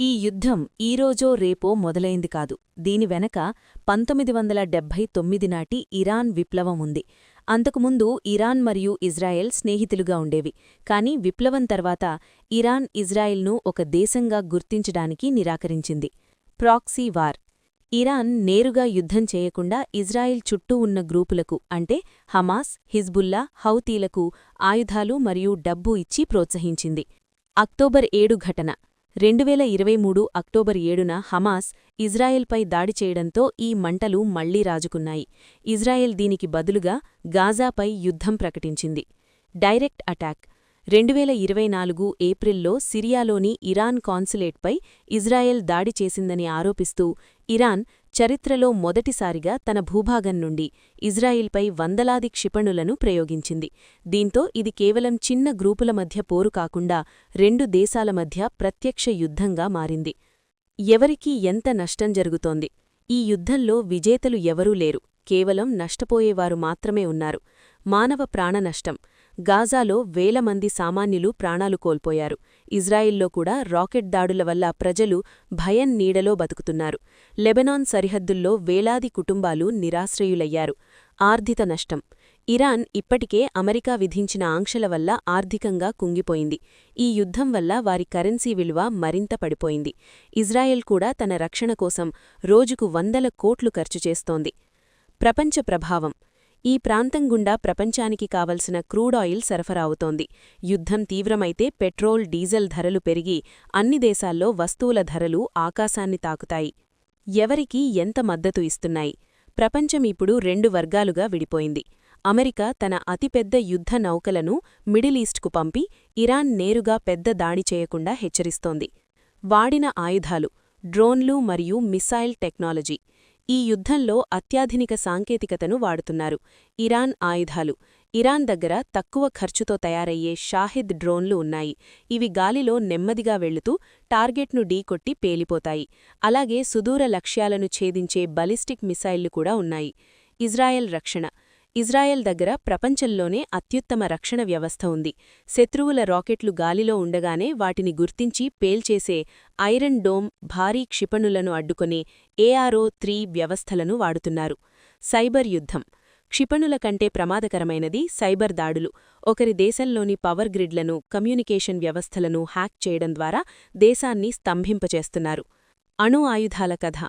ఈ యుద్ధం ఈరోజో రేపో మొదలైంది కాదు. దీని వెనక 1979 నాటి ఇరాన్ విప్లవం ఉంది. అంతకుముందు ఇరాన్ మరియు ఇజ్రాయెల్ స్నేహితులుగా ఉండేవి. కాని విప్లవం తర్వాత ఇరాన్ ఇజ్రాయెల్ను ఒక దేశంగా గుర్తించడానికి నిరాకరించింది. Proxy war. ఇరాన్ నేరుగా యుద్ధం చేయకుండా ఇజ్రాయెల్ చుట్టూ ఉన్న గ్రూపులకు అంటే హమాస్, హిజ్బుల్లా, హౌతీలకు ఆయుధాలు మరియు డబ్బు ఇచ్చి ప్రోత్సహించింది. అక్టోబర్ 7 ఘటన. 2023 అక్టోబర్ 7న హమాస్ ఇజ్రాయెల్పై దాడి చేయడంతో ఈ మంటలు మళ్లీ రాజుకున్నాయి. ఇజ్రాయెల్ దీనికి బదులుగా గాజాపై యుద్ధం ప్రకటించింది. Direct attack. 2024 ఏప్రిల్లో సిరియాలోని ఇరాన్ కాన్సులేట్పై ఇజ్రాయెల్ దాడి చేసిందని ఆరోపిస్తూ ఇరాన్ చరిత్రలో మొదటిసారిగా తన భూభాగం నుండి ఇజ్రాయిల్పై వందలాది క్షిపణులను ప్రయోగించింది. దీంతో ఇది కేవలం చిన్న గ్రూపుల మధ్య పోరు కాకుండా రెండు దేశాల మధ్య ప్రత్యక్ష యుద్ధంగా మారింది. ఎవరికి ఎంత నష్టం జరుగుతోంది? ఈ యుద్ధంలో విజేతలు ఎవరూ లేరు. కేవలం నష్టపోయేవారు మాత్రమే ఉన్నారు. మానవ ప్రాణనష్టం. గాజాలో వేల మంది సామాన్యులు ప్రాణాలు కోల్పోయారు. ఇజ్రాయిల్లో కూడా రాకెట్ దాడుల వల్ల ప్రజలు భయం నీడలో బతుకుతున్నారు. లెబనాన్ సరిహద్దుల్లో వేలాది కుటుంబాలు నిరాశ్రయులయ్యారు. ఆర్థిక నష్టం. ఇరాన్ ఇప్పటికే అమెరికా విధించిన ఆంక్షల వల్ల ఆర్థికంగా కుంగిపోయింది. ఈ యుద్ధం వల్ల వారి కరెన్సీ విలువ మరింత పడిపోయింది. ఇజ్రాయెల్ కూడా తన రక్షణ కోసం రోజుకు 100 కోట్లు ఖర్చు చేస్తోంది. ప్రపంచ ప్రభావం. ఈ ప్రాంతం గుండా ప్రపంచానికి కావలసిన క్రూడాయిల్ సరఫరా అవుతోంది. యుద్ధం తీవ్రమైతే పెట్రోల్, డీజిల్ ధరలు పెరిగి అన్ని దేశాల్లో వస్తువుల ధరలు ఆకాశాన్ని తాకుతాయి. ఎవరికి ఎంత మద్దతు ఇస్తున్నాయి? ప్రపంచం ఇప్పుడు 2 వర్గాలుగా విడిపోయింది. అమెరికా తన అతిపెద్ద యుద్ధ నౌకలను మిడిలీస్ట్కు పంపి ఇరాన్ నేరుగా పెద్ద దాడి చేయకుండా హెచ్చరిస్తోంది. వాడిన ఆయుధాలు, డ్రోన్లు మరియు మిసైల్ టెక్నాలజీ. ఈ యుద్ధంలో అత్యాధునిక సాంకేతికతను వాడుతున్నారు. ఇరాన్ ఆయుధాలు. ఇరాన్ దగ్గర తక్కువ ఖర్చుతో తయారయ్యే షాహిద్ డ్రోన్లు ఉన్నాయి. ఇవి గాలిలో నెమ్మదిగా వెళుతూ టార్గెట్ను ఢీకొట్టి పేలిపోతాయి. అలాగే సుదూర లక్ష్యాలను ఛేదించే బలిస్టిక్ మిసైళ్లు కూడా ఉన్నాయి. ఇజ్రాయెల్ రక్షణ. ఇజ్రాయెల్ దగ్గర ప్రపంచంలోనే అత్యుత్తమ రక్షణ వ్యవస్థ ఉంది. శత్రువుల రాకెట్లు గాలిలో ఉండగానే వాటిని గుర్తించి పేల్చేసే ఐరన్ డోమ్, భారీ క్షిపణులను అడ్డుకునే ARO-3 వ్యవస్థలను వాడుతున్నారు. సైబర్ యుద్ధం. క్షిపణుల కంటే ప్రమాదకరమైనది సైబర్ దాడులు. ఒకరి దేశంలోని పవర్ గ్రిడ్లను, కమ్యూనికేషన్ వ్యవస్థలను హ్యాక్ చేయడం ద్వారా దేశాన్ని స్తంభింపచేస్తున్నారు. అణు ఆయుధాల కథ.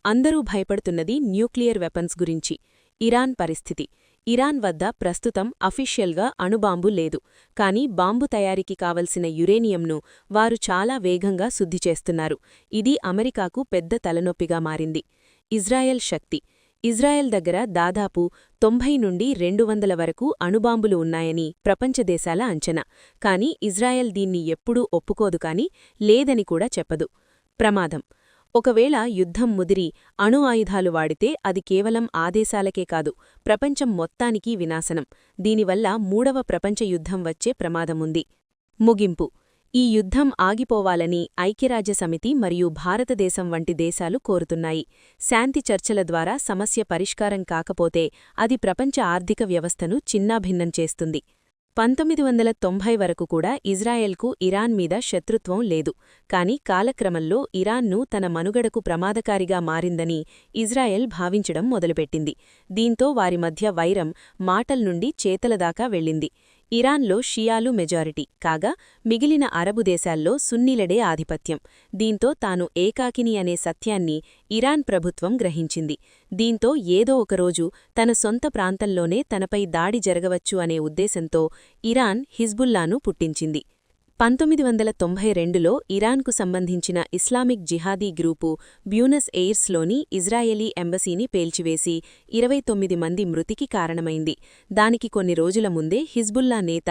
అందరూ భయపడుతున్నది న్యూక్లియర్ వెపన్స్ గురించి. ఇరాన్ పరిస్థితి. ఇరాన్ వద్ద ప్రస్తుతం అఫీషియల్గా అణుబాంబు లేదు. కాని బాంబు తయారీకి కావలసిన యురేనియంను వారు చాలా వేగంగా శుద్ధి చేస్తున్నారు. ఇది అమెరికాకు పెద్ద తలనొప్పిగా మారింది. ఇజ్రాయెల్ శక్తి. ఇజ్రాయెల్ దగ్గర దాదాపు 90 నుండి 200 వరకు అణుబాంబులు ఉన్నాయని ప్రపంచ దేశాల అంచనా. కాని ఇజ్రాయెల్ దీన్ని ఎప్పుడూ ఒప్పుకోదు కాని లేదని కూడా చెప్పదు. ప్రమాదం. ఒకవేళ యుద్ధం ముదిరి అణు ఆయుధాలు వాడితే అది కేవలం ఆ దేశాలకే కాదు, ప్రపంచం మొత్తానికి వినాశనం. దీనివల్ల 3వ ప్రపంచ యుద్ధం వచ్చే ప్రమాదముంది. ముగింపు. ఈ యుద్ధం ఆగిపోవాలని ఐక్యరాజ్యసమితి మరియు భారతదేశం వంటి దేశాలు కోరుతున్నాయి. శాంతి చర్చల ద్వారా సమస్య పరిష్కారం కాకపోతే అది ప్రపంచ ఆర్థిక వ్యవస్థను చిన్నాభిన్నం చేస్తుంది. 1990 వరకు కూడా ఇజ్రాయెల్కు ఇరాన్ మీద శత్రుత్వం లేదు. కాని కాలక్రమంలో ఇరాన్ను తన మనుగడకు ప్రమాదకారిగా మారిందని ఇజ్రాయెల్ భావించడం మొదలుపెట్టింది. దీంతో వారి మధ్య వైరం మాటల్నుండి చేతలదాకా వెళ్ళింది. ఇరాన్లో షియాలు మెజారిటీ కాగా మిగిలిన అరబు దేశాల్లో సున్నీలడే ఆధిపత్యం. దీంతో తాను ఏకాకిని అనే సత్యాన్ని ఇరాన్ ప్రభుత్వం గ్రహించింది. దీంతో ఏదో ఒకరోజు తన సొంత ప్రాంతంలోనే తనపై దాడి జరగవచ్చు అనే ఉద్దేశంతో ఇరాన్ హిజ్బుల్లాను పుట్టించింది. 1992లో ఇరాన్కు సంబంధించిన ఇస్లామిక్ జిహాదీ గ్రూపు బ్యూనస్ ఎయిర్స్లోని ఇజ్రాయెలీ ఎంబసీని పేల్చివేసి 29 మంది మృతికి కారణమైంది. దానికి కొన్ని రోజుల ముందే హిజ్బుల్లా నేత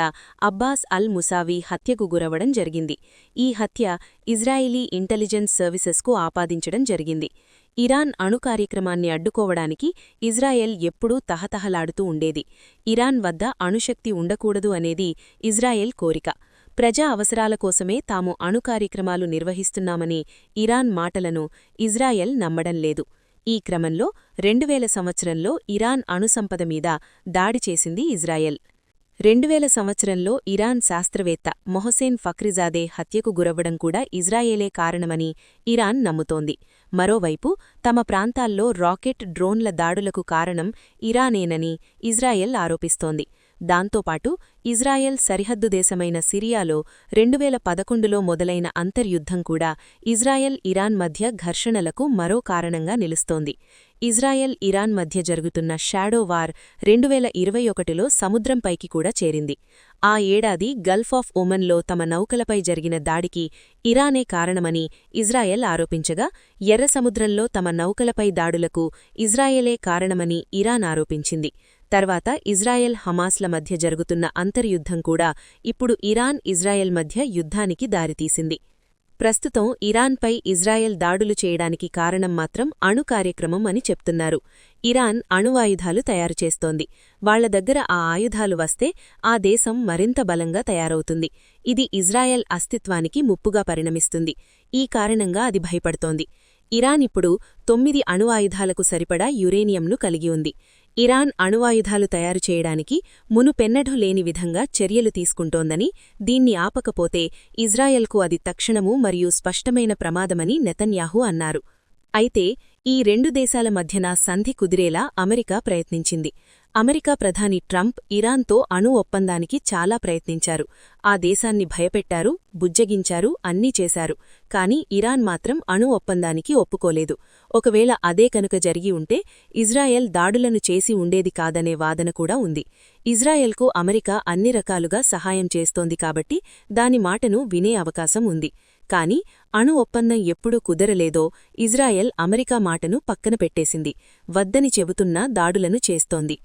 అబ్బాస్ అల్ ముసావీ హత్యకు గురవడం జరిగింది. ఈ హత్య ఇజ్రాయిలీ ఇంటెలిజెన్స్ సర్వీసెస్కు ఆపాదించడం జరిగింది. ఇరాన్ అణు కార్యక్రమాన్ని అడ్డుకోవడానికి ఇజ్రాయెల్ ఎప్పుడూ తహతహలాడుతూ ఉండేది. ఇరాన్ వద్ద అణుశక్తి ఉండకూడదు అనేది ఇజ్రాయెల్ కోరిక. ప్రజా అవసరాల కోసమే తాము అణు కార్యక్రమాలు నిర్వహిస్తున్నామని ఇరాన్ మాటలను ఇజ్రాయెల్ నమ్మడం లేదు. ఈ క్రమంలో 2000 సంవత్సరంలో ఇరాన్ అణుసంపద మీద దాడి చేసింది ఇజ్రాయెల్. 2000 సంవత్సరంలో ఇరాన్ శాస్త్రవేత్త మొహసేన్ ఫఖ్రిజాదే హత్యకు గురవ్వడం కూడా ఇజ్రాయేలే కారణమని ఇరాన్ నమ్ముతోంది. మరోవైపు తమ ప్రాంతాల్లో రాకెట్, డ్రోన్ల దాడులకు కారణం ఇరానేనని ఇజ్రాయెల్ ఆరోపిస్తోంది. దాంతోపాటు ఇజ్రాయెల్ సరిహద్దు దేశమైన సిరియాలో 2011లో మొదలైన అంతర్యుద్ధం కూడా ఇజ్రాయెల్, ఇరాన్ మధ్య ఘర్షణలకు మరో కారణంగా నిలుస్తోంది. ఇజ్రాయెల్, ఇరాన్ మధ్య జరుగుతున్న షాడో వార్ 2021లో సముద్రంపైకి కూడా చేరింది. ఆ ఏడాది గల్ఫ్ ఆఫ్ ఒమన్లో తమ నౌకలపై జరిగిన దాడికి ఇరానే కారణమని ఇజ్రాయెల్ ఆరోపించగా, ఎర్ర సముద్రంలో తమ నౌకలపై దాడులకు ఇజ్రాయెలే కారణమని ఇరాన్ ఆరోపించింది. తర్వాత ఇజ్రాయెల్, హమాస్ల మధ్య జరుగుతున్న అంతర్యుద్ధం కూడా ఇప్పుడు ఇరాన్, ఇజ్రాయెల్ మధ్య యుద్ధానికి దారితీసింది. ప్రస్తుతం ఇరాన్పై ఇజ్రాయెల్ దాడులు చేయడానికి కారణం మాత్రం అణు కార్యక్రమం అని చెప్తున్నారు. ఇరాన్ అణువాయుధాలు తయారుచేస్తోంది. వాళ్ల దగ్గర ఆ ఆయుధాలు వస్తే ఆ దేశం మరింత బలంగా తయారవుతుంది. ఇది ఇజ్రాయెల్ అస్తిత్వానికి ముప్పుగా పరిణమిస్తుంది. ఈ కారణంగా అది భయపడుతోంది. ఇరాన్ ఇప్పుడు 9 అణువాయుధాలకు సరిపడా యురేనియంను కలిగి ఉంది. ఇరాన్ అణువాయుధాలు తయారు చేయడానికి మునుపెన్నడూ లేని విధంగా చర్యలు తీసుకుంటోందని, దీన్ని ఆపకపోతే ఇజ్రాయెల్కు అది తక్షణమూ మరియు స్పష్టమైన ప్రమాదమని నెతన్యాహు అన్నారు. అయితే ఈ రెండు దేశాల మధ్యన సంధి కుదిరేలా అమెరికా ప్రయత్నించింది. అమెరికా ప్రధాని ట్రంప్ ఇరాన్తో అణు ఒప్పందానికి చాలా ప్రయత్నించారు. ఆ దేశాన్ని భయపెట్టారు, బుజ్జగించారు, అన్నీ చేశారు. కాని ఇరాన్ మాత్రం అణు ఒప్పందానికి ఒప్పుకోలేదు. ఒకవేళ అదే కనుక జరిగి ఉంటే ఇజ్రాయెల్ దాడులను చేసి ఉండేది కాదనే వాదన కూడా ఉంది. ఇజ్రాయెల్కు అమెరికా అన్ని రకాలుగా సహాయం చేస్తోంది కాబట్టి దాని మాటను వినే అవకాశం ఉంది. కాని అణు ఒప్పందం ఎప్పుడు కుదరలేదో ఇజ్రాయెల్ అమెరికా మాటను పక్కన పెట్టేసింది. వద్దని చెబుతున్నా దాడులను చేస్తోంది.